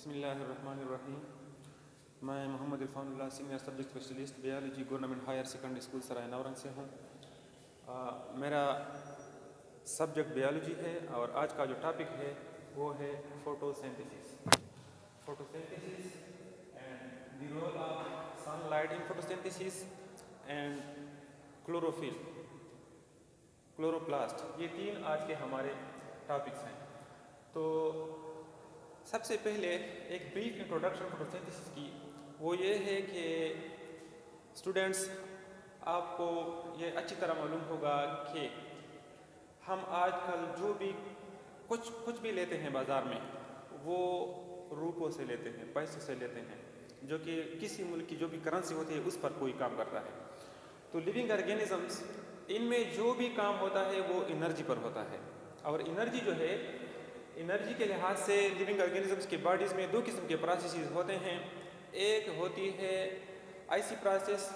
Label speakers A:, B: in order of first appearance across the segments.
A: बिस्मिल्लाहिर्रहमानिर्रहीम। मैं Mohammad Irfanullah senior subject specialist biology government higher secondary school Serai Naurang से हूँ। मेरा सब्जेक्ट बायोलॉजी है और आज का जो टॉपिक है वो है photosynthesis and the role of sunlight in photosynthesis and chlorophyll chloroplast. ये तीन आज के हमारे टॉपिक्स हैं। तो सबसे पहले एक ब्रीफ इंट्रोडक्शन फोटोसिंथेसिस की वो ये है कि स्टूडेंट्स आपको ये अच्छी तरह मालूम होगा कि हम आजकल जो भी कुछ भी लेते हैं बाज़ार में वो रुपयों से लेते हैं, पैसों से लेते हैं, जो कि किसी मुल्क की जो भी करेंसी होती है उस पर कोई काम करता है। तो लिविंग ऑर्गेनिजम्स इनमें जो भी काम होता है वो एनर्जी पर होता है। और एनर्जी जो है, एनर्जी के लिहाज से लिविंग ऑर्गेनिजम्स की बॉडीज़ में दो किस्म के प्रोसेसेस होते हैं। एक होती है ऐसी प्रोसेस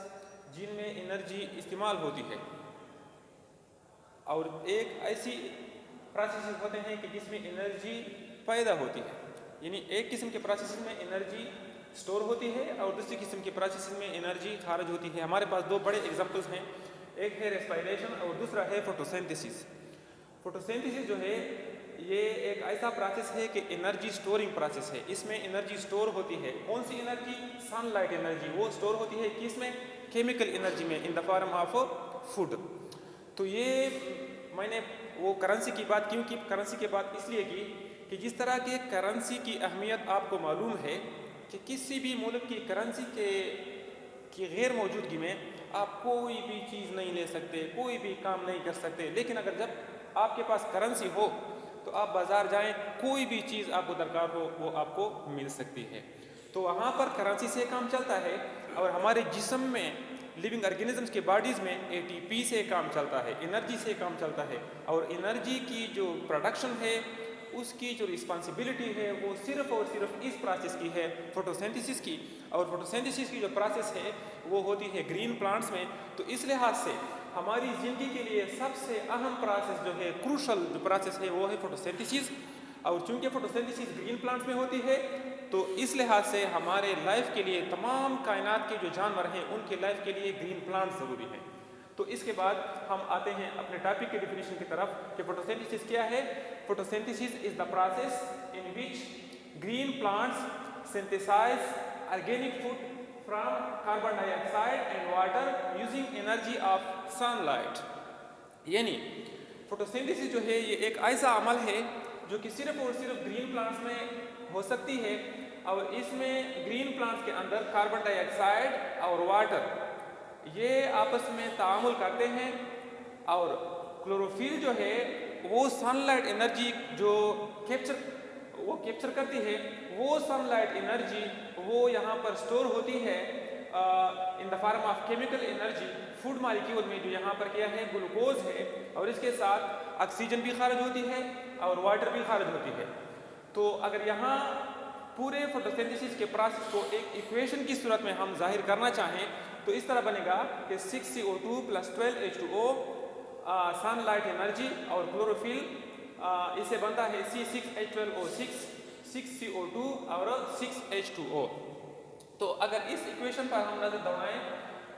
A: जिनमें एनर्जी इस्तेमाल होती है और एक ऐसी प्रोसेसेस होते हैं कि जिसमें एनर्जी पैदा होती है। यानी एक किस्म के प्रोसेस में एनर्जी स्टोर होती है और दूसरी किस्म के प्रोसेस में एनर्जी खारिज होती है। हमारे पास दो बड़े एग्जांपल्स हैं, एक है रेस्पिरेशन और दूसरा है फोटोसिंथेसिस। फोटोसिंथेसिस जो है ये एक ऐसा प्रोसेस है कि एनर्जी स्टोरिंग प्रोसेस है। इसमें एनर्जी स्टोर होती है। कौन सी एनर्जी? Sunlight energy. वो स्टोर होती है किसमें? केमिकल एनर्जी में, in the form of food. तो ये मैंने वो करेंसी की बात क्यों की? करेंसी की बात इसलिए की कि जिस तरह के करेंसी की अहमियत आपको मालूम है कि किसी भी मुल्क की करेंसी की गैर मौजूदगी में आप कोई भी चीज़ नहीं ले सकते, कोई भी काम नहीं कर सकते। लेकिन अगर जब आपके पास करेंसी हो तो आप बाज़ार जाएं, कोई भी चीज़ आपको दरकार हो वो आपको मिल सकती है। तो वहाँ पर करेंसी से काम चलता है। और हमारे जिस्म में लिविंग ऑर्गेनिजम्स के बॉडीज़ में एटीपी से काम चलता है, एनर्जी से काम चलता है। और एनर्जी की जो प्रोडक्शन है उसकी जो रिस्पॉन्सिबिलिटी है वो सिर्फ़ और सिर्फ इस प्रोसेस की है, फोटोसिंथेसिस की। और फोटोसिंथेसिस की जो प्रोसेस है वो होती है ग्रीन प्लांट्स में। तो इस लिहाज से हमारी ज़िंदगी के लिए सबसे अहम प्रोसेस जो है, क्रूशल जो प्रोसेस है वो है फोटोसिंथेसिस। और चूँकि फोटोसिंथेसिस ग्रीन प्लांट्स में होती है तो इस लिहाज से हमारे लाइफ के लिए, तमाम कायनात के जो जानवर हैं उनके लाइफ के लिए ग्रीन प्लांट्स ज़रूरी हैं। तो इसके बाद हम आते हैं अपने टॉपिक के डिफिनीशन की तरफ कि फोटोसिंथेसिस क्या है। Photosynthesis is the process in which green plants synthesise organic food from carbon dioxide and water using energy of sunlight. यानी फोटोसिंथेसिस जो है ये एक ऐसा अमल है जो कि सिर्फ और सिर्फ ग्रीन प्लांट्स में हो सकती है। और इसमें ग्रीन प्लांट्स के अंदर कार्बन डाइऑक्साइड और वाटर ये आपस में तामुल करते हैं। और क्लोरोफिल जो है वो सनलाइट एनर्जी जो कैप्चर करती है, वो सनलाइट एनर्जी वो यहाँ पर स्टोर होती है in the form of chemical energy food molecule में, जो यहाँ पर क्या है ग्लूकोज है। और इसके साथ ऑक्सीजन भी खारिज होती है और वाटर भी खारिज होती है। तो अगर यहाँ पूरे फोटोसिंथेसिस के प्रोसेस को एक इक्वेशन की सूरत में हम जाहिर करना चाहें तो इस तरह बनेगा कि 6CO2 + 12H2O सनलाइट एनर्जी और क्लोरोफिल इसे बनता है C6H12O6 6CO2 और 6H2O। तो अगर इस इक्वेशन पर हम नजर दौड़ाएं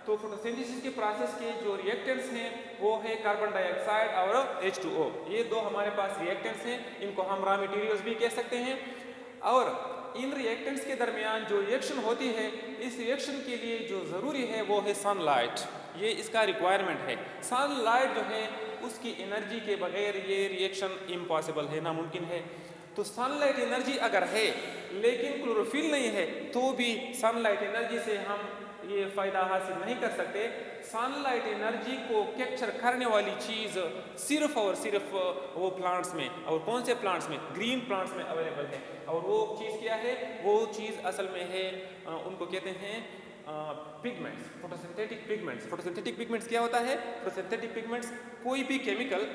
A: तो फोटोसिंथेसिस के प्रोसेस के जो रिएक्टेंट्स हैं वो है कार्बन डाइऑक्साइड और H2O। ये दो हमारे पास रिएक्टेंट्स हैं, इनको हम रॉ मटेरियल्स भी कह सकते हैं। और इन रिएक्टेंट्स के दरमियान जो रिएक्शन होती है, इस रिएक्शन के लिए जो ज़रूरी है वो है सनलाइट। ये इसका रिक्वायरमेंट है। सनलाइट जो है उसकी एनर्जी के बगैर ये रिएक्शन इम्पॉसिबल है, नामुमकिन है। तो सनलाइट एनर्जी अगर है लेकिन क्लोरोफिल नहीं है तो भी सनलाइट एनर्जी से हम ये फ़ायदा हासिल नहीं कर सकते। सनलाइट एनर्जी को कैप्चर करने वाली चीज़ सिर्फ और सिर्फ वो प्लांट्स में, और कौन से प्लांट्स में? ग्रीन प्लांट्स में अवेलेबल है। और वो चीज़ क्या है? वो चीज़ असल में है उनको कहते हैं pigments, photosynthetic pigments. Photosynthetic pigments क्या होता है? फोटोसिंथेटिक पिगमेंट्स कोई भी केमिकल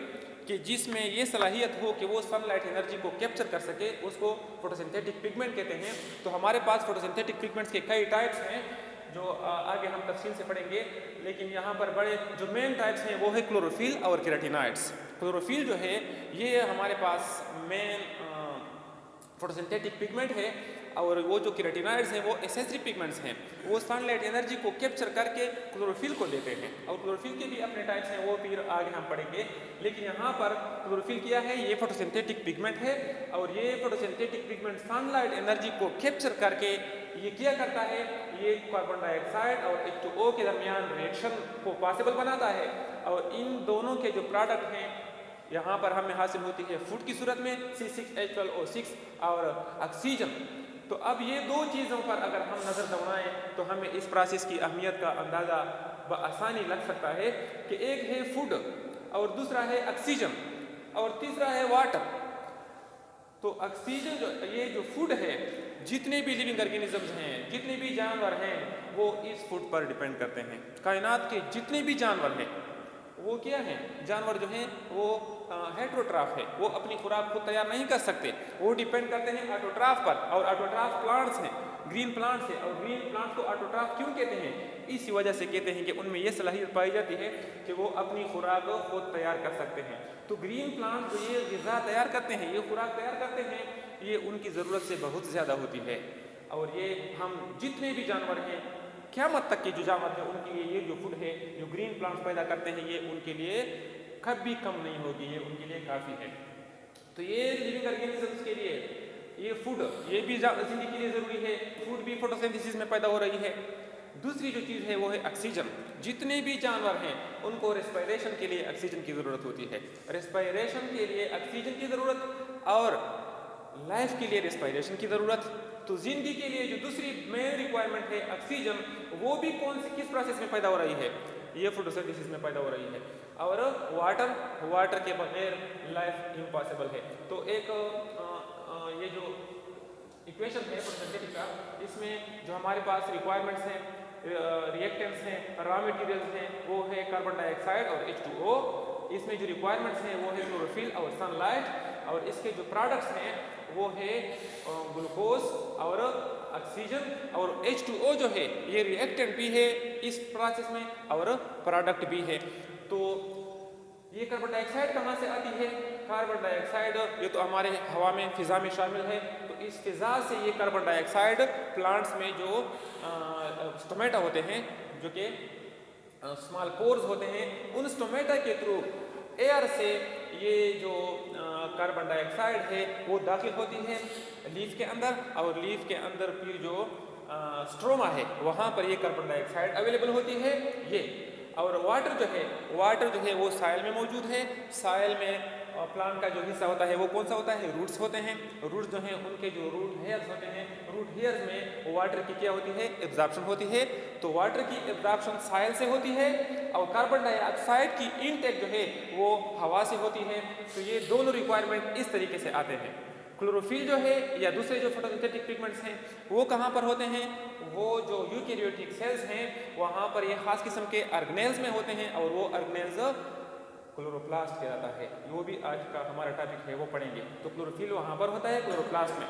A: कि जिसमें ये सलाहियत हो कि वो सनलाइट एनर्जी को कैप्चर कर सके उसको फोटोसिंथेटिक पिगमेंट कहते हैं। तो हमारे पास फोटोसिंथेटिक पिगमेंट्स के कई टाइप्स हैं जो आगे हम तफसील से पढ़ेंगे। लेकिन यहाँ पर बड़े जो मेन टाइप्स हैं वो है क्लोरोफिल और केराटिनॉइड्स। क्लोरोफिल जो है ये हमारे पास मेन फोटोसिंथेटिक पिगमेंट है। और वो जो केराटिनॉइड्स हैं वो एसेंशियल पिगमेंट्स हैं, वो सनलाइट एनर्जी को कैप्चर करके क्लोरोफिल को देते हैं। और क्लोरोफिल के भी अपने टाइप्स हैं, वो फिर आगे हम पढ़ेंगे। लेकिन यहाँ पर क्लोरोफिल क्या है, ये फोटोसिंथेटिक पिगमेंट है और ये फोटोसिंथेटिक पिगमेंट सनलाइट एनर्जी को कैप्चर करके ये क्या करता है, ये कार्बन डाइऑक्साइड और H2O के दरमियान रिएक्शन को पॉसिबल बनाता है। और इन दोनों के जो प्रोडक्ट हैं यहाँ पर हमें हासिल होती है फूड की सूरत में C6H12O6 और ऑक्सीजन। तो अब ये दो चीज़ों पर अगर हम नज़र दौड़ाएं तो हमें इस प्रोसेस की अहमियत का अंदाज़ा बआसानी लग सकता है कि एक है फूड और दूसरा है ऑक्सीजन और तीसरा है वाटर। तो ऑक्सीजन ये जो फूड है, जितने भी लिविंग ऑर्गेनिजम्स हैं, जितने भी जानवर हैं, वो इस फूड पर डिपेंड करते हैं। कायनात के जितने भी जानवर हैं वो क्या हैं, जानवर जो हैं वो हेट्रोट्राफ है, वो अपनी खुराक खुद तैयार नहीं कर सकते, वो डिपेंड करते हैं ऑटोट्राफ पर। और ऑटोट्राफ प्लांट्स हैं, ग्रीन प्लांट्स है। और ग्रीन प्लांट्स को ऑटोट्राफ क्यों कहते हैं, इसी वजह से कहते हैं कि उनमें ये सलाहियत पाई जाती है कि वो अपनी खुराक खुद तैयार कर सकते हैं। तो ग्रीन प्लांट जो ये ग़िज़ा तैयार करते हैं, ये खुराक तैयार करते हैं, ये उनकी ज़रूरत से बहुत ज़्यादा होती है। और ये हम जितने भी जानवर हैं, क़यामत तक के जो जानवर हैं, उनके लिए ये जो फूड है जो ग्रीन प्लांट्स पैदा करते हैं, ये उनके लिए कभी कम नहीं होगी, ये उनके लिए काफ़ी है। तो ये लिविंग ऑर्गेनिजम्स के लिए ये फूड, ये भी जिंदगी के लिए ज़रूरी है, फूड भी फोटोसिंथेसिस में पैदा हो रही है। दूसरी जो चीज़ है वो है ऑक्सीजन। जितने भी जानवर हैं उनको रेस्पिरेशन के लिए ऑक्सीजन की ज़रूरत होती है, रेस्पिरेशन के लिए ऑक्सीजन की ज़रूरत और लाइफ के लिए रेस्पिरेशन की ज़रूरत। तो ज़िंदगी के लिए जो दूसरी मेन रिक्वायरमेंट है ऑक्सीजन, वो भी कौन सी किस प्रोसेस में पैदा हो रही है, ये फोटोसिंथेसिस में पैदा हो रही है। और वाटर के बगैर लाइफ इम्पॉसिबल है। तो एक ये जो इक्वेशन है फोटोसिंथेटिक का, इसमें जो हमारे पास रिक्वायरमेंट्स हैं, रिएक्टेंट्स हैं, रॉ मटेरियल्स हैं, वो है कार्बन डाइऑक्साइड और H2O। इसमें जो रिक्वायरमेंट्स हैं वो है क्लोरोफिल और सनलाइट। और इसके जो प्रोडक्ट्स हैं वो है ग्लूकोज और ऑक्सीजन। और H2O जो है ये रिएक्टेंट भी है इस प्रोसेस में और प्रोडक्ट भी है। तो ये कार्बन डाइऑक्साइड कहाँ से आती है, कार्बन डाइऑक्साइड ये तो हमारे हवा में फ़िज़ा में शामिल है। तो इस फ़िज़ा से ये कार्बन डाइऑक्साइड प्लांट्स में जो स्टोमेटा होते हैं, जो कि स्मॉल पोर्स होते हैं, उन स्टोमेटा के थ्रू एयर से ये जो कार्बन डाइऑक्साइड है वो दाखिल होती है लीफ के अंदर। और लीफ के अंदर फिर जो स्ट्रोमा है वहाँ पर ये कार्बन डाइऑक्साइड अवेलेबल होती है ये। और वाटर जो है वो साइल में मौजूद है। साइल में प्लांट का जो हिस्सा होता है वो कौन सा होता है, रूट्स होते हैं। रूट्स जो हैं उनके जो रूट हेयर्स होते हैं, रूट हेयर्स में वाटर की क्या होती है, एब्जॉर्प्शन होती है। तो वाटर की एब्जॉर्प्शन साइल से होती है और कार्बन डाइऑक्साइड की इनटेक जो है वो हवा से होती है। तो ये दोनों रिक्वायरमेंट इस तरीके से आते हैं। क्लोरोफिल जो है या दूसरे जो फोटोसिंथेटिक पिगमेंट्स हैं वो कहाँ पर होते हैं, वो जो यूकेरियोटिक सेल्स हैं वहाँ पर ये खास किस्म के ऑर्गेनेल्स में होते हैं और वो ऑर्गेनेल्स क्लोरोप्लास्ट कहलाता है। वो भी आज का हमारा टॉपिक है, वो पढ़ेंगे। तो क्लोरोफिल वहाँ पर होता है क्लोरोप्लास्ट में।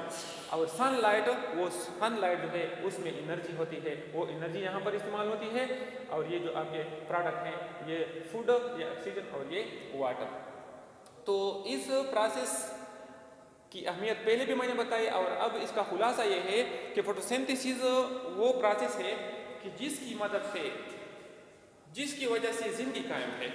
A: और सनलाइट, वो सनलाइट जो है उसमें एनर्जी होती है, वो एनर्जी यहाँ पर इस्तेमाल होती है। और ये जो आपके प्रोडक्ट हैं ये फूड, ये ऑक्सीजन और ये वाटर। तो इस प्रोसेस की अहमियत पहले भी मैंने बताई और अब इसका खुलासा ये है कि फोटोसिंथेसिस वो प्रोसेस है कि जिसकी मदद से, जिसकी वजह से ज़िंदगी कायम है,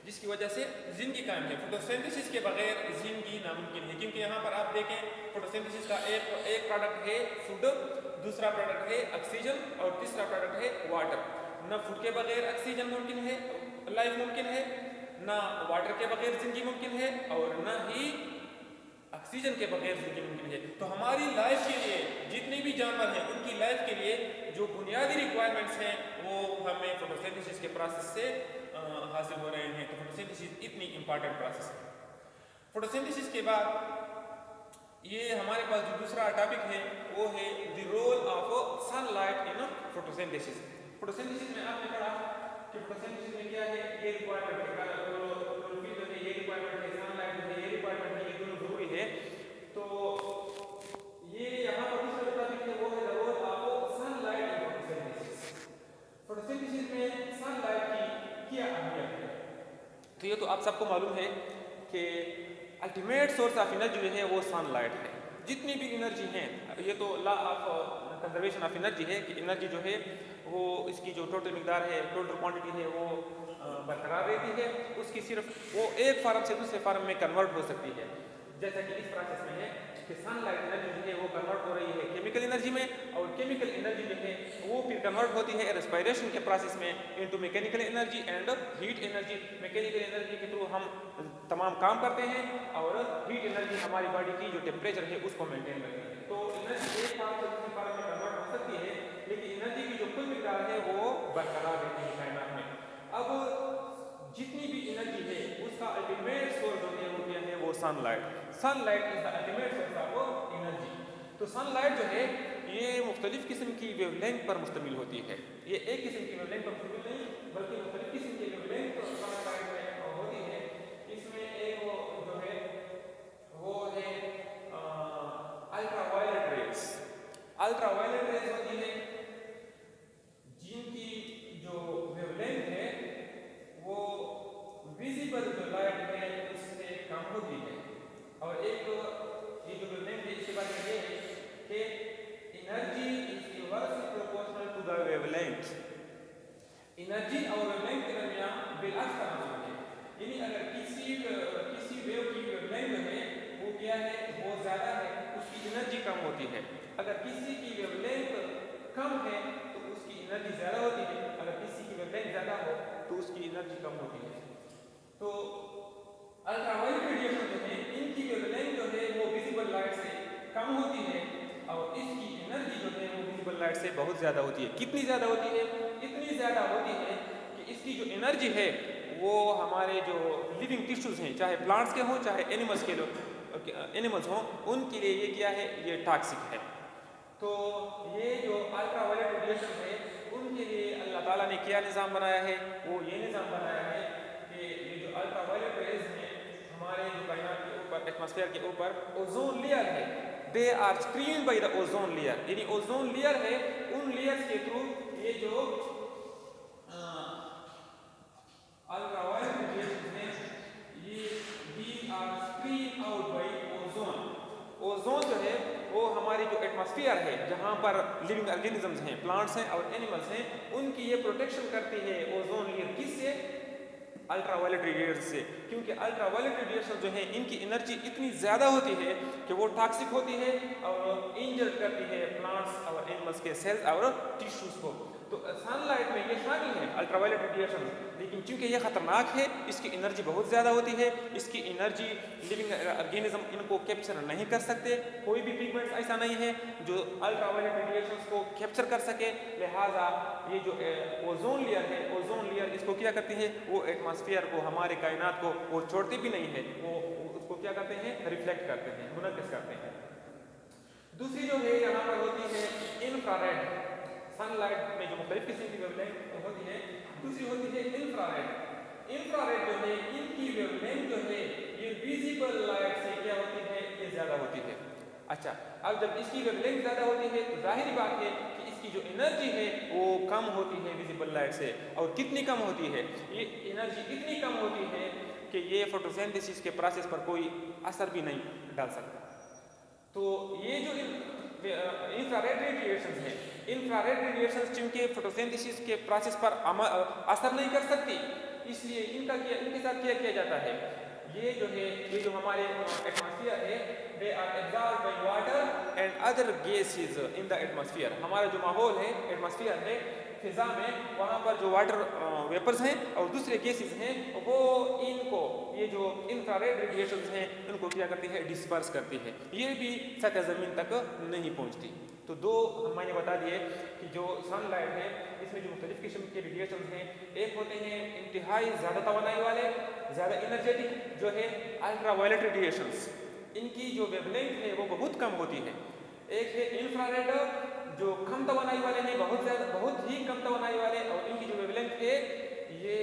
A: जिसकी वजह से ज़िंदगी कायम है। फोटोसिंथेसिस के बगैर ज़िंदगी नामुमकिन है। क्योंकि यहाँ पर आप देखें फोटोसिंथेसिस का एक प्रोडक्ट है फूड, दूसरा प्रोडक्ट है ऑक्सीजन और तीसरा प्रोडक्ट है वाटर। न फूड के बगैर ऑक्सीजन मुमकिन है, लाइफ मुमकिन है, ना वाटर के बगैर ज़िंदगी मुमकिन है और न ही ऑक्सीजन के बगैर ज़िंदगी मुमकिन है। तो हमारी लाइफ के लिए जितने भी जानवर हैं उनकी लाइफ के लिए जो बुनियादी रिक्वायरमेंट्स हैं वो हमें फोटोसिंथेसिस के प्रोसेस से हासिल हो रहे हैं। तो फोटोसिंथेसिस इतनी इंपॉर्टेंट प्रोसेस है। फोटोसिंथेसिस के बाद ये हमारे पास जो दूसरा टॉपिक है वो है the role of sunlight in photosynthesis. Photosynthesis में आपने पढ़ा कि फोटोसिंथेसिस में क्या है, ये रिक्वायरमेंट है, क्लोरोफिल जो है ये रिक्वायरमेंट है, सनलाइट जो है ये रिक्वायरमेंट है, ये दोनों जरूरी है। तो ये यहाँ पर दूसरा टॉपिक है वो है the role of sunlight in photosynthesis. Photosynthesis में सनलाइट की क्या अहमियत है। तो ये तो आप सबको मालूम है कि अल्टीमेट सोर्स ऑफ एनर्जी जो है वो सनलाइट है। जितनी भी एनर्जी हैं, ये तो law of conservation of energy है कि एनर्जी जो है वो इसकी जो टोटल मिकदार है, टोटल क्वांटिटी है, वो बरकरार रहती है, उसकी सिर्फ वो एक फार्म से दूसरे फार्म में कन्वर्ट हो सकती है। जैसा कि इस प्रोसेस में है कि सनलाइट एनर्जी जो है वो कन्वर्ट हो रही है केमिकल एनर्जी में, और केमिकल एनर्जी जो है वो फिर कन्वर्ट होती है रेस्पिरेशन के प्रोसेस में into mechanical energy and heat energy. Mechanical energy के थ्रू हम तमाम काम करते हैं और हीट एनर्जी हमारी बॉडी की जो टेम्परेचर है उसको मेंटेन करती है। तो एनर्जी एक फार्म से दूसरी फार्म में कन्वर्ट हो सकती है, लेकिन एनर्जी की जो कुल मिकदार है वो बरकरार रहती है कायनात में। अब जितनी भी एनर्जी है उसका अल्टीमेट सोर्स जो है वो क्या है, वो sunlight. Sunlight is the ultimate source of energy. तो सनलाइट जो है ये मुख्तलिफ किस्म की वेवलेंथ पर मुश्तमिल होती है। ये एक किस्म की वेवलेंथ पर मुश्तमिल नहीं बल्कि मुख्तलिफ किस्म की वेवलेंथ सनलाइट में होती है। इसमें एक जो है वो है अल्ट्रावायलेट रेज। अल्ट्रावायलेट रेज होती है जिनकी जो वेवलेंथ है वो विजिबल जो लाइट है उससे कम होती है। और एक ये जो वेवलेंथ है इसके बारे में ये है कि energy is inversely proportional to the wavelength. Energy और वेवलेंथ के दरमियान बिलअक्स तनासुब है, यानी अगर किसी वेव की वेवलेंथ जो है वो क्या है, वो ज़्यादा है, उसकी एनर्जी कम होती है। अगर किसी की वेवलेंथ कम है तो उसकी एनर्जी ज़्यादा होती है, अगर किसी की वेवलेंथ ज़्यादा हो तो उसकी एनर्जी कम होती है। तो अल्ट्रावायलेट रेडिएशन जो है इनकी वेवलेंथ जो है वो विजिबल लाइट से कम होती है और इसकी एनर्जी जो है वो विजिबल लाइट से बहुत ज़्यादा होती है। कितनी ज़्यादा होती है? इतनी ज़्यादा होती है कि इसकी जो एनर्जी है वो हमारे जो लिविंग टिश्यूज़ हैं, चाहे प्लांट्स के हों चाहे एनिमल्स हों, उनके लिए ये क्या है, ये टॉक्सिक है। तो ये जो अल्ट्रावायलेट रेडिएशन है उनके लिए अल्लाह ताला ने क्या निज़ाम बनाया है, वो ये निज़ाम बनाया है कि ये जो अल्ट्रावायलेट रेज हैं हमारे जो कायनात के ऊपर, एटमॉस्फेयर के ऊपर ओजोन लेयर है, they are screen by the ozone layer. यानी ओजोन लेयर है, उन लेयर्स के थ्रू ये जो अल्ट्रावायलेट रेडिएशन है ये are screen out by ozone. Ozone जो है वो हमारी जो एटमॉस्फेयर है जहाँ पर लिविंग ऑर्गेनिजम्स हैं, प्लांट्स हैं और एनिमल्स हैं, उनकी ये प्रोटेक्शन करती है ओजोन लेयर। किससे? अल्ट्रावायलेट रेडिएशन से। क्योंकि अल्ट्रावायलेट रेडिएशन जो है इनकी एनर्जी इतनी ज़्यादा होती है कि वो टॉक्सिक होती है और इंजर करती है प्लांट्स और एनिमल्स के सेल्स और टिश्यूज़ को। तो सनलाइट में ये शामिल है अल्ट्रावायलेट रेडिएशन, लेकिन चूंकि ये ख़तरनाक है, इसकी एनर्जी बहुत ज़्यादा होती है, इसकी एनर्जी लिविंग ऑर्गेनिज्म इनको कैप्चर नहीं कर सकते। कोई भी पिगमेंट्स ऐसा नहीं है जो अल्ट्रावायलेट रेडिएशन को कैप्चर कर सके। लिहाजा ये जो ओजोन लेयर है, ओजोन लेयर इसको क्या करती है, वो एटमॉस्फेयर को, हमारे कायनात को वो छोड़ती भी नहीं है, वो उसको क्या करते हैं, रिफ्लेक्ट करते हैं, मुनक्किस करते हैं। दूसरी जो है यहाँ पर होती है इंफ्रारेड। सनलाइट में जो मुख्तलिफ किस्म की वेवलेंथ होती है, दूसरी होती है इंफ्रारेड। इंफ्रारेड जो है इनकी वेवलेंथ जो है ये विजिबल लाइट से क्या होती है, ये ज़्यादा होती है। अच्छा, अब जब इसकी वेवलेंथ ज़्यादा होती है तो जाहिर बात है कि इसकी जो एनर्जी है वो कम होती है विजिबल लाइट से। और कितनी कम होती है? ये एनर्जी इतनी कम होती है कि ये फोटोसिंथेसिस के प्रोसेस पर कोई असर भी नहीं डाल सकता। तो ये जो इंफ्रारेड रेडिएशन है, इंफ्रारेड रेडिएशन चूंकि फोटोसिंथेसिस के प्रोसेस पर असर नहीं कर सकती, इसलिए इनके साथ क्या किया जाता है, ये जो हमारे एटमॉस्फेयर है, they are absorbed by water and other gases in the atmosphere. हमारा जो माहौल है, एटमॉस्फेयर है, फिजा में, वहाँ पर जो वाटर वेपर्स हैं और दूसरे गैसेस हैं, वो इनको ये जो इंफ्रारेड रेडिएशंस हैं इनको क्या करती है, डिस्पर्स करती है। ये भी सतह ज़मीन तक नहीं पहुँचती। तो दो मैंने बता दिए कि जो सनलाइट है इसमें जो मुख्तलिफ किस्म के रेडिएशन हैं, एक होते हैं इंतहाई ज़्यादा तवानाई वाले, ज़्यादा एनर्जेटिक जो है अल्ट्रावायलेट रेडिएशंस, इनकी जो वेवलेंथ है वो बहुत कम होती है। एक है इंफ्रारेड जो कम तवानाई वाले हैं, बहुत ही कम तवानाई वाले, और इनकी जो वेवलेंथ है ये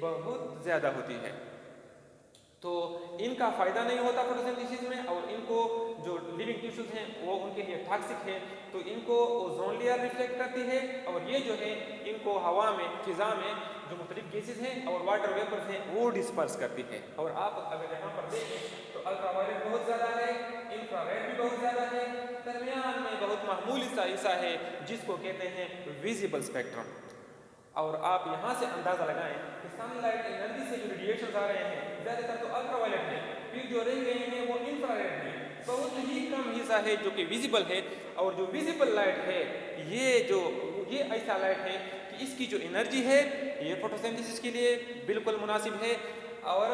A: बहुत ज़्यादा होती है। तो इनका फ़ायदा नहीं होता फोटोसिंथेसिस में, और इनको जो लिविंग टिश्यूज़ हैं वो उनके लिए टॉक्सिक है। तो इनको ओजोन लेयर रिफ्लेक्ट करती है, और ये जो है इनको हवा में, फिज़ा में जो मुख्तलिफ गैसेस हैं और वाटर वेपर्स हैं वो डिस्पर्स करती है। और आप अगर यहाँ पर देखें तो तो अल्ट्रावायलेट बहुत ज़्यादा है, इंफ्रारेड भी बहुत ज़्यादा है, दरमियान में बहुत मामूली सा हिस्सा है जिसको कहते हैं विजिबल स्पेक्ट्रम। और आप यहाँ से अंदाज़ा लगाएं कि सनलाइट एनर्जी से जो रेडिएशन आ रहे हैं ज़्यादातर तो अल्ट्रावायलेट है, फिर जो रह गए हैं वो इंफ्रारेड है, बहुत ही कम हिस्सा है जो कि विजिबल है। और जो विजिबल लाइट है ये ऐसा लाइट है कि इसकी जो एनर्जी है ये फोटोसिंथेसिस के लिए बिल्कुल मुनासिब है और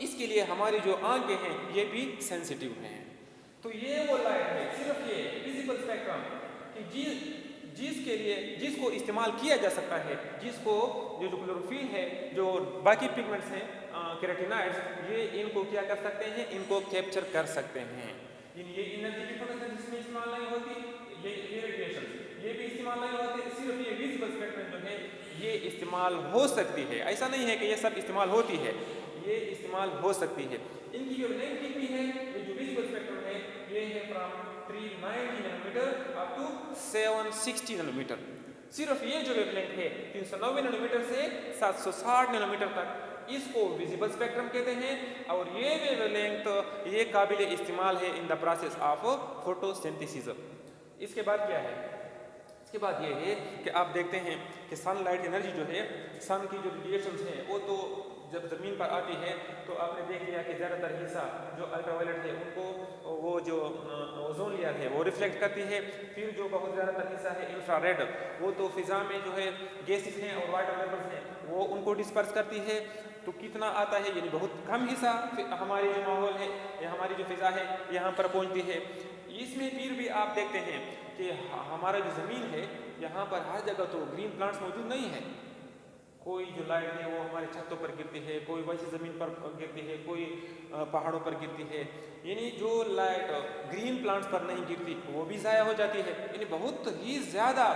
A: इसके लिए हमारी जो आंखें हैं ये भी सेंसिटिव हैं। तो ये वो लाइट है, सिर्फ ये विजिबल स्पेक्ट्रम कि जिसको इस्तेमाल किया जा सकता है, जिसको जो क्लोरोफिल है, जो बाकी पिगमेंट्स हैं केराटिनॉइड्स, ये इनको क्या कर सकते हैं, इनको कैप्चर कर सकते हैं। ये एनर्जी भी फोटोसिंथेसिस में इस्तेमाल नहीं होती, ये रेडिएशन ये भी इस्तेमाल नहीं होते, सिर्फ ये विजिबल स्पेक्ट्रम जो है ये इस्तेमाल हो सकती है। ऐसा नहीं है कि ये सब इस्तेमाल होती है, ये इस्तेमाल हो सकती है। इनकी जो लेंथ कितनी है, ये जो विजिबल स्पेक्ट्रम है ये है from 390 nanometre up to 760 nanometre. सिर्फ ये जो वेवलेंथ है 390 नैनोमीटर से 760 नैनोमीटर तक, इसको विजिबल स्पेक्ट्रम कहते हैं। और ये वेवलेंथ ये काबिल इस्तेमाल है in the process of photosynthesis. इसके बाद क्या है, इसके बाद ये है कि आप देखते हैं कि सनलाइट एनर्जी जो है, सन की जो रेडिएशंस हैं वो तो जब ज़मीन पर आती है तो आपने देख लिया कि ज़्यादातर हिस्सा जो अल्ट्रावायलेट है उनको वो जो ओजोन लेयर है वो रिफ्लेक्ट करती है। फिर जो बहुत ज़्यादातर हिस्सा है इंफ्रारेड, वो तो फिज़ा में जो है गैसेस हैं और वाटर वेपर्स हैं वो उनको डिस्पर्स करती है। तो कितना आता है, यानी बहुत कम हिस्सा हमारी जो माहौल है या हमारी जो फिज़ा है यहाँ पर पहुँचती है। इसमें फिर भी आप देखते हैं कि हमारा जो ज़मीन है यहाँ पर हर जगह तो ग्रीन प्लांट्स मौजूद नहीं है। कोई जो लाइट है वो हमारे छतों पर गिरती है, कोई वैसी ज़मीन पर गिरती है, कोई पहाड़ों पर गिरती है। यानी जो लाइट ग्रीन प्लांट्स पर नहीं गिरती वो भी ज़ाया हो जाती है। यानी बहुत ही ज़्यादा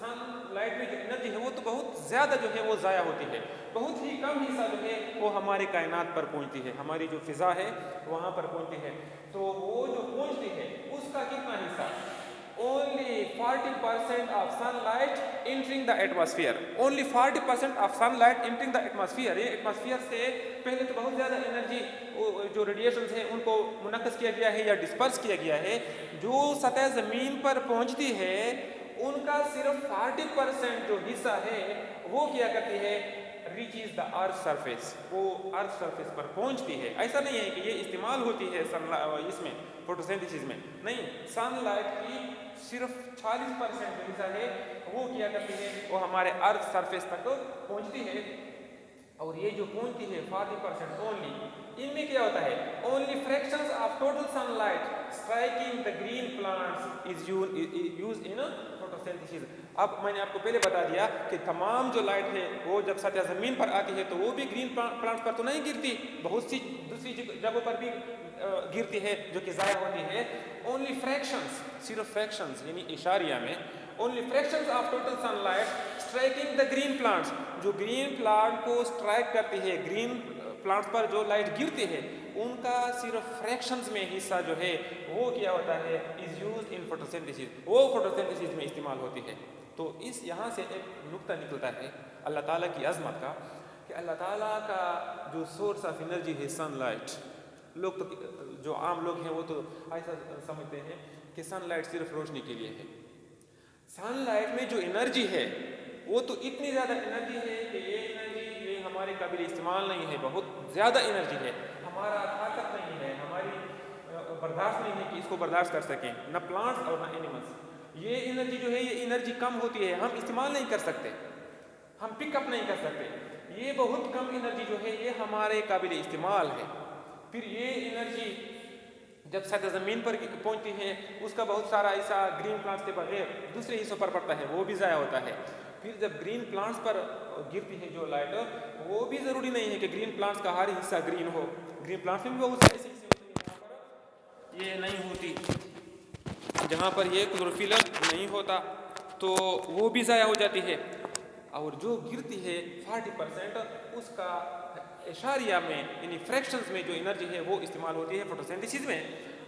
A: सनलाइट में जो एनर्जी है वो तो बहुत ज़्यादा जो है वो ज़ाया होती है, बहुत ही कम हिस्सा जो है वो हमारे कायनात पर पहुंचती है, हमारी जो फ़िज़ा है वहाँ पर पहुंचती है। तो वो जो पहुंचती है उसका कितना हिस्सा, only 40% of sunlight entering the atmosphere, only 40% of sunlight entering the atmosphere। ये एटमॉस्फेयर से पहले तो बहुत ज़्यादा एनर्जी जो रेडिएशंस हैं उनको मुनक्कस किया गया है या डिस्पर्स किया गया है। जो सतह ज़मीन पर पहुंचती है उनका सिर्फ 40% जो हिस्सा है वो क्या करती है, रीचेज द अर्थ सरफेस, वो अर्थ सरफेस पर पहुंचती है। ऐसा नहीं है कि ये इस्तेमाल होती है इसमें फोटोसिंथेसिस में, नहीं, सनलाइट की सिर्फ 40% जो हिस्सा है वो क्या करती है, वो हमारे अर्थ सरफेस तक पहुंचती है। और ये जो पहुंचती है 40% ओनली, इनमें क्या होता है, only fractions of total sunlight striking the green plants is used in photosynthesis. अब मैंने आपको पहले बता दिया कि तमाम जो लाइट है वो जब सतह ज़मीन पर आती है तो वो भी ग्रीन प्लांट्स पर तो नहीं गिरती, बहुत सी दूसरी जगहों पर भी गिरती है जो कि ज़ाया होती है। ओनली फ्रैक्शंस, सिर्फ फ्रैक्शंस यानी इशारिया में, only fractions of total sunlight striking the green plants, जो ग्रीन प्लांट को स्ट्राइक करती है, ग्रीन प्लांट्स पर जो लाइट गिरती है उनका सिर्फ फ्रैक्शंस में हिस्सा जो है वो क्या होता है, इज यूज्ड इन फोटोसिंथेसिस, वो फोटोसिंथेसिस में इस्तेमाल होती है। तो इस यहाँ से एक नुक्ता निकलता है अल्लाह ताला की अज़मत का कि अल्लाह ताला का जो सोर्स ऑफ एनर्जी है सनलाइट, लोग तो जो आम लोग हैं वो तो ऐसा समझते हैं कि सनलाइट सिर्फ रोशनी के लिए है। सनलाइट में जो एनर्जी है वो तो इतनी ज़्यादा एनर्जी है कि ये एनर्जी ये हमारे काबिल इस्तेमाल नहीं है, बहुत ज़्यादा एनर्जी है, हमारा ताकत नहीं है, हमारी बर्दाश्त नहीं है कि इसको बर्दाश्त कर सकें, न प्लांट्स और न एनिमल्स। ये एनर्जी जो है ये एनर्जी कम होती है, हम इस्तेमाल नहीं कर सकते, हम पिकअप नहीं कर सकते। ये बहुत कम एनर्जी जो है ये हमारे काबिल इस्तेमाल है। फिर ये एनर्जी जब सतह ज़मीन पर पहुंचती है उसका बहुत सारा हिस्सा ग्रीन प्लांट्स के बगैर दूसरे हिस्सों पर पड़ता है, वो भी ज़ाया होता है। फिर जब ग्रीन प्लांट्स पर गिरती है जो लाइट, वो भी ज़रूरी नहीं है कि ग्रीन प्लांट्स का हर हिस्सा ग्रीन हो, ग्रीन प्लांट्स में भी बहुत सारे ऐसे हिस्से होते हैं जहाँ पर ये नहीं होती, जहाँ पर ये क्लोरोफिल नहीं होता तो वो भी ज़ाया हो जाती है। और जो गिरती है 40% उसका इशारिया में यानी फ्रैक्शंस में जो एनर्जी है वो इस्तेमाल होती है फोटोसिंथेसिस में।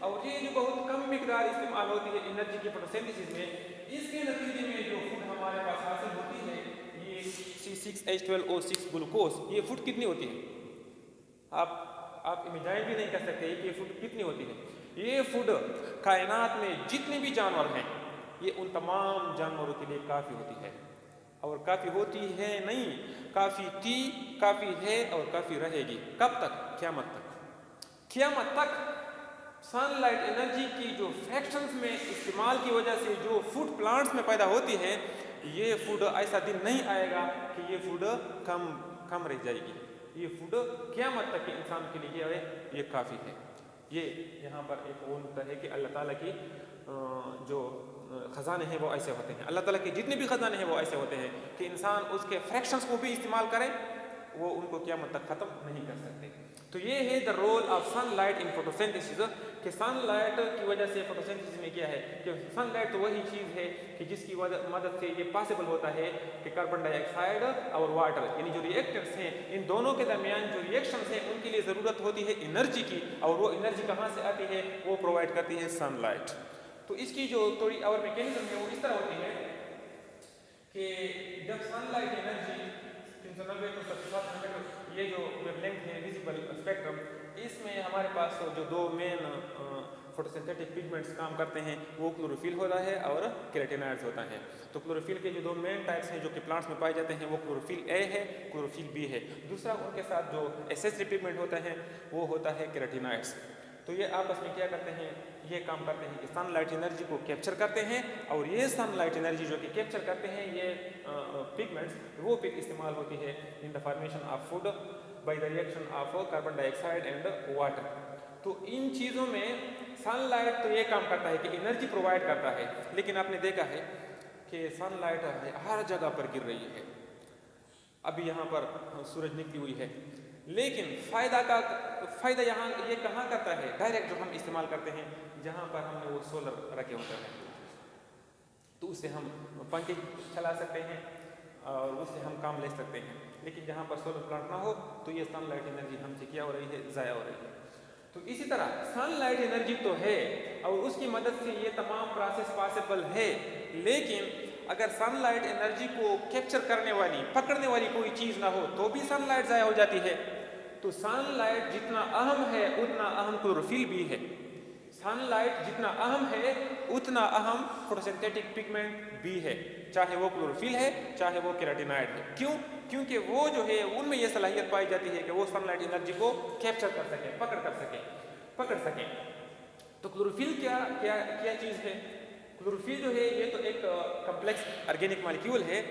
A: और ये जो बहुत कम मिकदार इस्तेमाल होती है एनर्जी की फोटोसिंथेसिस में, इसके नतीजे में जो फूड हमारे पास हासिल होती है ये C6H12O6 ग्लूकोज, ये फूड कितनी होती है, आप आप इमेजाइन भी नहीं कर सकते कि ये फूड कितनी होती है। ये फूड कायनात में जितने भी जानवर हैं ये उन तमाम जानवरों के लिए काफ़ी होती है, और काफ़ी होती है नहीं, काफ़ी थी, काफ़ी है और काफ़ी रहेगी। कब तक? क़यामत तक। क़यामत तक सनलाइट एनर्जी की जो फ्रैक्शंस में इस्तेमाल की वजह से जो फूड प्लांट्स में पैदा होती है, ये फूड ऐसा दिन नहीं आएगा कि ये फूड कम रह जाएगी। ये फूड क़यामत तक के इंसान के लिए है, ये काफ़ी है। ये यहाँ पर एक वो नुकता है कि अल्लाह ताला की जो ख़जाने हैं वो ऐसे होते हैं, अल्लाह ताला के जितने भी ख़जाने हैं वो ऐसे होते हैं कि इंसान उसके फ्रैक्शंस को भी इस्तेमाल करे, वो उनको क़यामत तक ख़त्म नहीं कर सकते। तो ये है the role of sunlight in photosynthesis, कि सनलाइट की वजह से फोटोसिंथेसिस में क्या है कि सनलाइट तो वही चीज़ है कि जिसकी मदद से ये पॉसिबल होता है कि कार्बन डाइऑक्साइड और वाटर यानी जो रिएक्टेंट्स हैं, इन दोनों के दरमियान जो रिएक्शंस हैं उनके लिए ज़रूरत होती है एनर्जी की, और वो एनर्जी कहाँ से आती है? वो प्रोवाइड करती है सनलाइट। तो इसकी जो थोड़ी और मैकेनिज्म है वो इस तरह होती है कि जब सनलाइट एनर्जी 390 to 700 ये जो वेवलेंथ है विजिबल स्पेक्ट्रम, इसमें हमारे पास जो दो मेन फोटोसिंथेटिक पिगमेंट्स काम करते हैं वो क्लोरोफिल होता है और केराटिनॉइड्स होता है। तो क्लोरोफिल के जो दो मेन टाइप्स हैं जो कि प्लांट्स में पाए जाते हैं वो क्लोरोफिल ए है, क्लोरोफिल बी है। दूसरा उनके साथ जो एसेसरी पिगमेंट होता है वो होता है केराटिनॉइड्स। तो ये आपस में क्या करते हैं? ये काम करते हैं कि सनलाइट एनर्जी को कैप्चर करते हैं, और ये सनलाइट एनर्जी जो कि कैप्चर करते हैं ये पिगमेंट्स, वो इस्तेमाल होती है in the formation of food by the reaction of carbon dioxide and water. तो इन चीज़ों में सनलाइट तो ये काम करता है कि एनर्जी प्रोवाइड करता है, लेकिन आपने देखा है कि सनलाइट हर जगह पर गिर रही है। अभी यहाँ पर सूरज निकली हुई है, लेकिन फ़ायदा यहाँ ये कहाँ करता है? डायरेक्ट जो हम इस्तेमाल करते हैं जहाँ पर हमने वो सोलर रखे होते हैं, तो उससे हम पंखे चला सकते हैं और उससे हम काम ले सकते हैं। लेकिन जहाँ पर सोलर प्लांट ना हो तो ये सनलाइट एनर्जी हमसे क्या हो रही है? ज़ाया हो रही है। तो इसी तरह सनलाइट एनर्जी तो है और उसकी मदद से ये तमाम प्रोसेस पॉसिबल है, लेकिन अगर सनलाइट एनर्जी को कैप्चर करने वाली, पकड़ने वाली कोई चीज़ ना हो तो भी सनलाइट ज़ाया हो जाती है। तो सनलाइट जितना अहम है उतना अहम क्लोरोफिल भी है। सनलाइट जितना अहम है उतना अहम फोटोसिंथेटिक पिगमेंट भी है, चाहे वो क्लोरोफिल है चाहे वो केराटिनॉइड है। क्यों? क्योंकि वो जो है उनमें ये सलाहियत पाई जाती है कि वो सनलाइट एनर्जी को कैप्चर कर सके, पकड़ सके। तो क्लोरोफिल क्या चीज़ है? क्लोरोफिल जो है ये तो एक कम्प्लेक्स ऑर्गेनिक मॉलिक्यूल है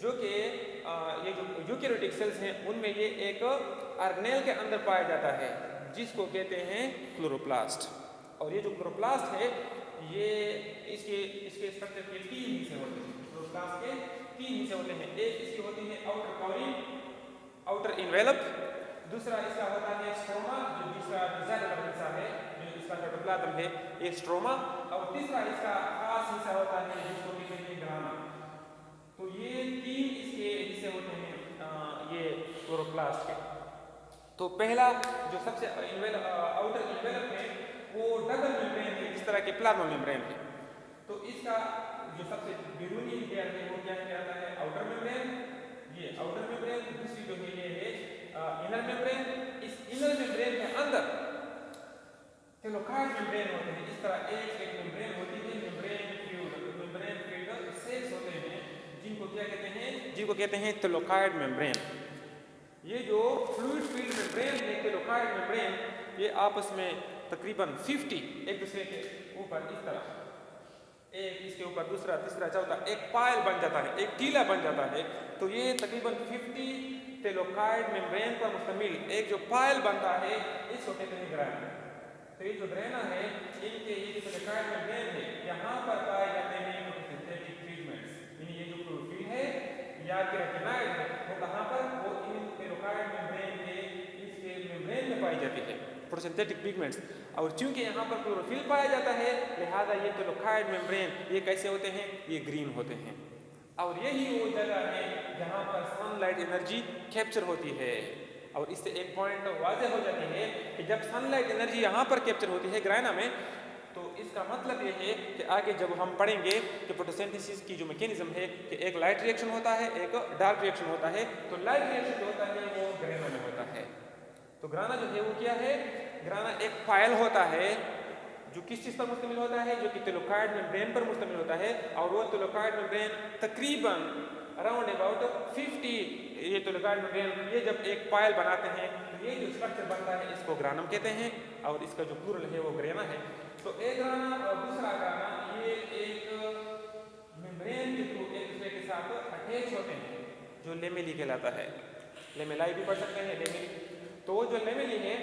A: जो कि ये जो यूकेरियोटिक सेल्स हैं उनमें ये एक ऑर्गेनेल के अंदर पाया जाता है जिसको कहते हैं क्लोरोप्लास्ट। और ये जो क्लोरोप्लास्ट है ये इसके स्ट्रक्चर के 3 हिस्से होते हैं। क्लोरोप्लास्ट के 3 हिस्से होते हैं। एक इसकी होती है आउटर कवरिंग, आउटर इन्वेलप, दूसरा इसका होता है स्ट्रोमा, जो दूसरा ज़्यादातर हिस्सा है जो इसका साइटोप्लाज्म है ये स्ट्रोमा, और तीसरा इसका खास हिस्सा होता है जिसको कहते हैं ग्राना। तो ये 3 इसके हिस्से होते हैं ये क्लोरोप्लास्ट के। तो पहला जो सबसे आउटर इन्वेलप है वो डबल मेम्ब्रेन है, इस तरह के प्लाज्मा मेम्ब्रेन है। तो इसका जो सबसे बैरूनी लेयर है वो क्या कहलाता है? Outer membrane. ये आउटर मेम्ब्रेन। दूसरी जो है ये है इनर मेम्ब्रेन। इस इनर मेम्ब्रेन के अंदर थैलेकोइड मेम्ब्रेन होते हैं। इस तरह एक मेम्ब्रेन होती है, मेम्ब्रेन फ्यूल्ड सेल्स होते हैं जिनको क्या कहते हैं? जिनको कहते हैं थैलेकोइड मेम्ब्रेन। ये जो फ्लूइड फील्ड मेम्ब्रेन है थैलेकोइड मेम्ब्रेन, ये आपस में तकरीबन 50 एक दूसरे के ऊपर इस तरह, एक इसके ऊपर दूसरा तीसरा चौथा, एक पायल बन जाता है, एक टीला बन जाता है। तो ये तकरीबन 50 थैलेकोइड मेम्ब्रेन पर मुश्तमिल एक जो पायल बनता है इसको कहते हैं ग्राना। तो ये जो ग्राना है इनके ये थैलेकोइड मेम्ब्रेन है, यहाँ पर पाए जाते हैं फोटोसिंथेटिक पिगमेंट्स, यानी ये जो क्लोरोफिल है या केराटिनॉइड है वो कहाँ पर? वो इन थैलेकोइड मेम्ब्रेन के इसके मेम्ब्रेन में पाई जाती है फोटोसिंथेटिक पिगमेंट्स। और चूंकि यहाँ पर क्लोरोफिल पाया जाता है लिहाजा ये थैलेकोइड मेम्ब्रेन ये कैसे होते हैं? ये ग्रीन होते हैं। और यही वो जगह है जहाँ पर सनलाइट एनर्जी कैप्चर होती है। और इससे एक पॉइंट वाज़ेह हो जाती है कि जब सनलाइट एनर्जी यहाँ पर कैप्चर होती है ग्राना में, तो इसका मतलब ये है कि आगे जब हम पढ़ेंगे कि फोटोसिंथेसिस की जो मैकेनिज्म है कि एक लाइट रिएक्शन होता है, एक डार्क रिएक्शन होता है। तो लाइट रिएक्शन जो होता है वो ग्राना में होता है। तो ग्राना जो है वो क्या है, ग्राना एक फाइल होता है जो किस चीज़ पर मुश्तमिल होता है, जो कि थिलोकाइड मेम्ब्रेन पर मुश्तमिल होता है। और वो थिलोकाइड मेम्ब्रेन तकरीबन अराउंड अबाउट 50 ये थिलोकाइड मेम्ब्रेन ये जब एक फाइल बनाते हैं तो ये जो स्ट्रक्चर बनता है इसको ग्रानम कहते हैं और इसका जो प्लूरल है वो ग्रेना है। तो एक ग्राना और दूसरा ग्राना ये एक मेम्ब्रेन के थ्रू एक दूसरे के साथ अटैच होते हैं जो लेमेली कहलाता है। लेमेलाई भी पढ़ सकते हैं लेमेली। तो जो लेमेली है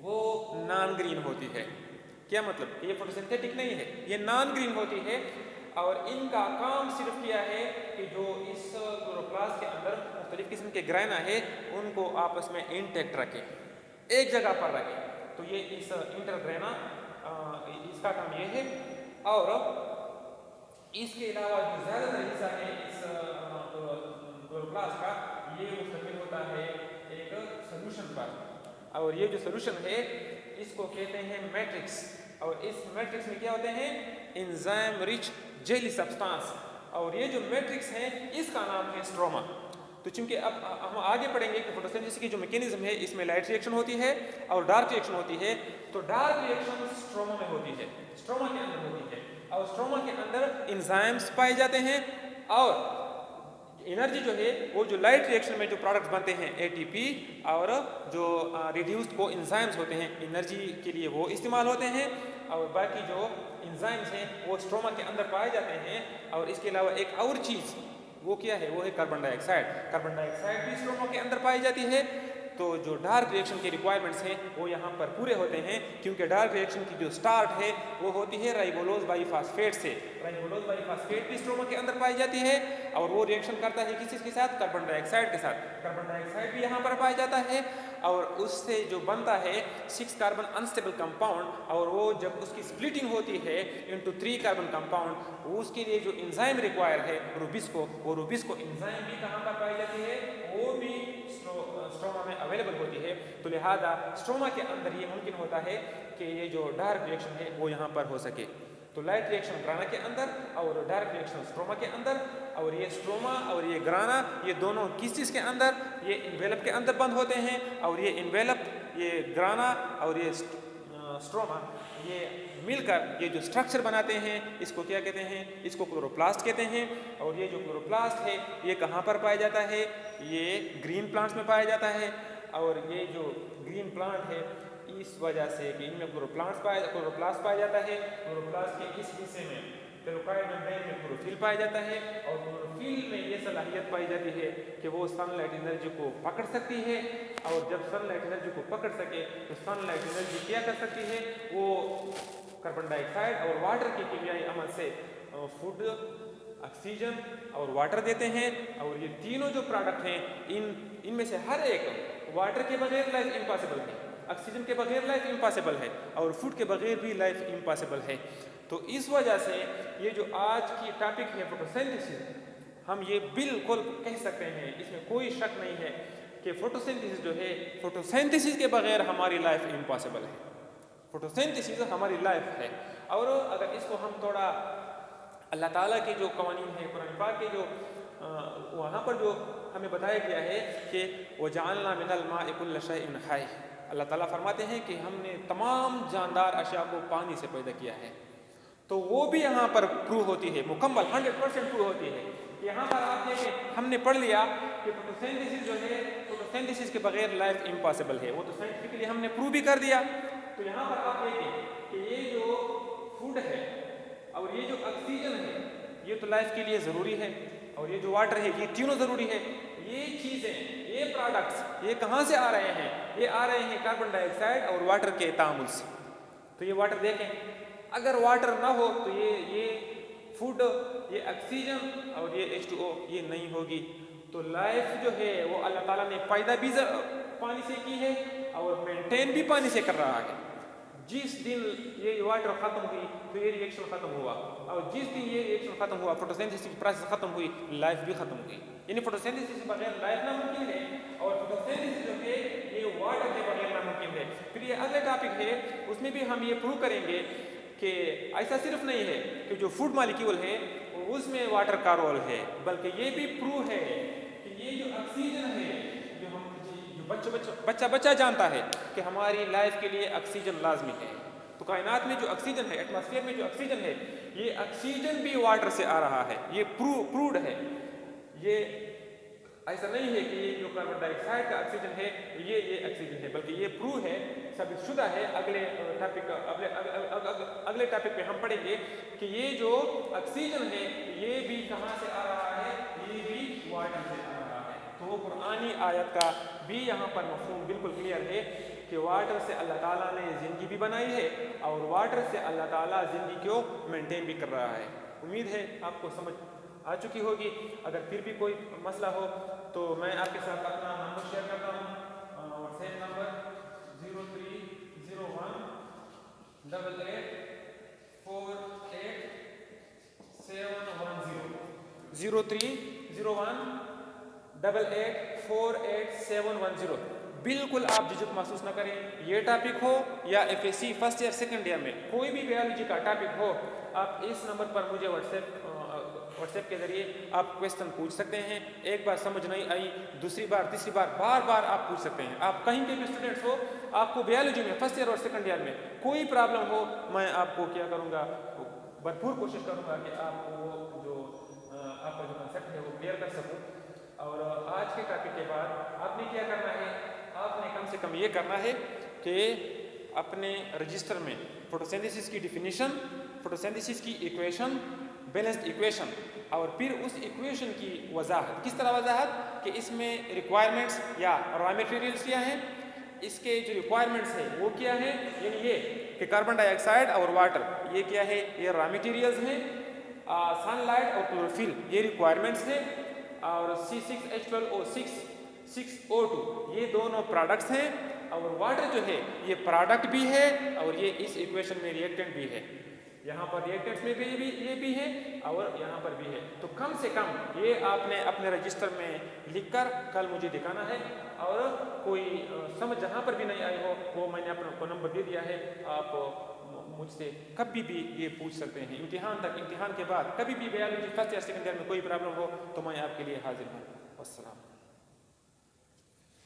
A: वो नॉन ग्रीन होती है। क्या मतलब, ये फोटोसिंथेटिक नहीं है, ये नॉन ग्रीन होती है और इनका काम सिर्फ किया है कि जो इस क्लोरोप्लास्ट के अंदर मुख्तलिफ किस्म के ग्रेना है उनको आपस में इंटैक्ट रखें, एक जगह पर रखें। तो ये इस इंटरग्रेना इसका काम ये है। और इसके अलावा जो ज़्यादातर हिस्सा है इस क्लोरोप्लास्ट का ये मुश्तमिल होता है एक सोल्यूशन पर। और ये जो सोल्यूशन है इसको कहते हैं मैट्रिक्स। और इस मैट्रिक्स में क्या होते हैं, एंजाइम रिच जेली सब्सटेंस। और ये जो मैट्रिक्स है इसका नाम है स्ट्रोमा। तो चूंकि अब हम आगे पढ़ेंगे कि फोटोसिंथेसिस की जो मैकेनिज्म है इसमें लाइट रिएक्शन होती है और डार्क रिएक्शन होती है। तो डार्क रिएक्शन स्ट्रोमा में होती है, स्ट्रोमा के अंदर होती है। और स्ट्रोमा के अंदर एंजाइम्स पाए जाते हैं और एनर्जी जो है वो जो लाइट रिएक्शन में जो प्रोडक्ट्स बनते हैं एटीपी और जो रिड्यूस्ड को एंजाइम्स होते हैं एनर्जी के लिए वो इस्तेमाल होते हैं। और बाकी जो एंजाइम्स हैं वो स्ट्रोमा के अंदर पाए जाते हैं। और इसके अलावा एक और चीज़ वो क्या है, वो है कार्बन डाइऑक्साइड। कार्बन डाइऑक्साइड भी स्ट्रोमा के अंदर पाई जाती है। तो जो डार्क रिएक्शन के रिक्वायरमेंट्स हैं वो यहाँ पर पूरे होते हैं क्योंकि डार्क रिएक्शन की जो स्टार्ट है वो होती है राइबोलोज बाइफॉस्फेट से। राइबोलोज बाइफॉस्फेट भी स्ट्रोमा के अंदर पाई जाती है और वो रिएक्शन करता है किस के साथ, कार्बन डाइऑक्साइड के साथ। कार्बन डाइऑक्साइड भी यहाँ पर पाया जाता है और उससे जो बनता है 6 कार्बन अनस्टेबल कंपाउंड। और वो जब उसकी स्प्लिटिंग होती है इनटू 3 कार्बन कंपाउंड उसके लिए जो एंजाइम रिक्वायर है रूबिस्को, वो रूबिस्को एंजाइम भी कहाँ पर पाई जाती है, वो भी स्ट्रोमा में अवेलेबल होती है। तो लिहाजा स्ट्रोमा के अंदर ये मुमकिन होता है कि ये जो डार्क रिएक्शन है वो यहाँ पर हो सके। तो लाइट रिएक्शन ग्राना के अंदर और डार्क रिएक्शन स्ट्रोमा के अंदर। और ये स्ट्रोमा और ये ग्राना ये दोनों किस चीज़ के अंदर, ये इन्वेलप के अंदर बंद होते हैं। और ये इन्वेलप, ये ग्राना और ये स्ट्रोमा ये मिलकर ये जो स्ट्रक्चर बनाते हैं इसको क्या कहते हैं, इसको क्लोरोप्लास्ट कहते हैं। और ये जो क्लोरोप्लास्ट है ये कहाँ पर पाया जाता है, ये ग्रीन प्लांट्स में पाया जाता है। और ये जो ग्रीन प्लांट है इस वजह से कि इनमें क्लोरोप्लास्ट पाया जाता है। क्लोरोप्लास्ट के इस हिस्से में थिलोकाइड मेम्ब्रेन में क्लोरोफिल पाया जाता है और क्लोरोफिल में ये सलाहियत पाई जाती है कि वो सनलाइट एनर्जी को पकड़ सकती है। और जब सनलाइट एनर्जी को पकड़ सके तो सनलाइट एनर्जी क्या कर सकती है, वो कार्बन डाइऑक्साइड और वाटर के केमियाई अमल से फूड, ऑक्सीजन और वाटर देते हैं। और ये तीनों जो प्रोडक्ट हैं इनमें से हर एक, वाटर के बगैर लाइफ इम्पॉसिबल है, ऑक्सीजन के बगैर लाइफ इम्पॉसिबल है और फूड के बगैर भी लाइफ इम्पॉसिबल है। तो इस वजह से ये जो आज की टॉपिक है फोटोसिंथेसिस, हम ये बिल्कुल कह सकते हैं, इसमें कोई शक नहीं है कि फोटोसिंथेसिस जो है, फोटोसिंथेसिस के बगैर हमारी लाइफ इम्पॉसिबल है। फोटोसिंथेसिस हमारी लाइफ है। और अगर इसको हम थोड़ा अल्लाह ताला के जो कवानीन है कुरान पाक के जो वहाँ पर जो हमें बताया गया है कि वजअलना मिनल माइ कुल्ल शैइन हय, अल्लाह ताला फरमाते हैं कि हमने तमाम जानदार अशिया को पानी से पैदा किया है। तो वो भी यहाँ पर प्रूव होती है, मुकम्मल 100% प्रूव होती है। यहाँ पर आप देखें, हमने पढ़ लिया कि फोटोसिंथेसिस जो है, फोटोसिंथेसिस के बगैर लाइफ इम्पॉसिबल है, वो तो साइंटिफिकली हमने प्रूव भी कर दिया। तो यहाँ पर आप देखें कि ये जो फूड है और ये जो ऑक्सीजन है ये तो लाइफ के लिए ज़रूरी है और ये जो वाटर है ये तीनों ज़रूरी है। ये चीज़ें, ये प्रोडक्ट्स ये कहाँ से आ रहे हैं, ये आ रहे हैं कार्बन डाइऑक्साइड और वाटर के तामुल से। तो ये वाटर देखें, अगर वाटर ना हो तो ये फूड, ये ऑक्सीजन और ये H2O ये नहीं होगी। तो लाइफ जो है वो अल्लाह ताला ने पैदा भी पानी से की है और मेंटेन भी पानी से कर रहा है। जिस दिन ये वाटर ख़त्म हुई तो ये रिएक्शन ख़त्म हुआ और जिस दिन ये रिएक्शन ख़त्म हुआ, फोटोसिंथेसिस की प्रोसेस ख़त्म हुई, लाइफ भी ख़त्म हुई। यानी फोटोसिंथेसिस के बगैर लाइफ नामुमकिन है और फोटोसिंथेसिस जो है ये वाटर के बगैर नामुमकिन है। फिर ये अगला टॉपिक है, उसमें भी हम ये प्रूव करेंगे कि ऐसा सिर्फ नहीं है कि जो फूड मॉलिक्यूल है उसमें वाटर का रोल है, बल्कि ये भी प्रूव है कि ये जो ऑक्सीजन है, जो बच्चा बच्चा जानता है कि हमारी लाइफ के लिए ऑक्सीजन लाजमी है। तो कायनात में जो ऑक्सीजन है, एटमॉस्फेयर में जो ऑक्सीजन है, ये ऑक्सीजन भी वाटर से आ रहा है। ये प्रूव्ड है। ये ऐसा नहीं है कि ये जो कार्बन डाइऑक्साइड का ऑक्सीजन है ये ऑक्सीजन है, बल्कि ये प्रूव है, साबितशुदा है। अगले टॉपिक पे हम पढ़ेंगे कि ये जो ऑक्सीजन है ये भी कहाँ से आ रहा है, ये भी वाटर से आ रहा है। तो कुरानी आयत का भी यहाँ पर मफ़हूम बिल्कुल क्लियर है कि वाटर से अल्लाह ताला ने ज़िंदगी भी बनाई है और वाटर से अल्लाह ताला ज़िंदगी को मेंटेन भी कर रहा है। उम्मीद है आपको समझ आ चुकी होगी। अगर फिर भी कोई मसला हो तो मैं आपके साथ अपना नंबर शेयर करता हूँ। WhatsApp number 0301884710। बिल्कुल आप झिझक महसूस न करें। ये टॉपिक हो या FSC first year second year में कोई भी बायोलॉजी का टॉपिक हो, आप इस नंबर पर मुझे व्हाट्सएप के ज़रिए आप क्वेश्चन पूछ सकते हैं। एक बार समझ नहीं आई, दूसरी बार, तीसरी बार, बार आप पूछ सकते हैं। आप कहीं के भी स्टूडेंट्स हो, आपको बायोलॉजी में फर्स्ट ईयर और सेकंड ईयर में कोई प्रॉब्लम हो, मैं आपको क्या करूँगा, भरपूर कोशिश करूँगा कि आपको जो आपका जो कंसेप्ट है वो क्लियर कर सकूँ। और आज के टॉपिक के बाद आपने क्या करना है, आपने कम से कम ये करना है कि अपने रजिस्टर में फोटोसिंथेसिस की डिफिनीशन, फोटोसिंथेसिस की इक्वेशन, बैलेंस्ड इक्वेशन और फिर उस इक्वेशन की वजाहत। किस तरह वजाहत कि इसमें रिक्वायरमेंट्स या रॉ मटेरियल्स क्या हैं, इसके जो रिक्वायरमेंट्स है वो क्या है, यानी ये कि कार्बन डाइऑक्साइड और वाटर ये क्या है, ये रॉ मटेरियल्स हैं। सनलाइट और क्लोरोफिल ये रिक्वायरमेंट्स है। और C6H12O6 6O2 ये दोनों प्रोडक्ट्स हैं। और वाटर जो है ये प्रोडक्ट भी है और ये इस इक्वेशन में रिएक्टेंट भी है। यहाँ पर रिएक्टेंट्स में भी ये भी है और यहाँ पर भी है। तो कम से कम ये आपने अपने रजिस्टर में लिखकर कल मुझे दिखाना है। और कोई समझ जहाँ पर भी नहीं आई हो वो मैंने अपना नंबर दे दिया है, आप मुझसे कभी भी ये पूछ सकते हैं। इम्तिहान के बाद कभी भी बायोलॉजी फर्स्ट या सेकंड ईयर में कोई प्रॉब्लम हो तो मैं आपके लिए हाजिर हूँ। अस्सलाम।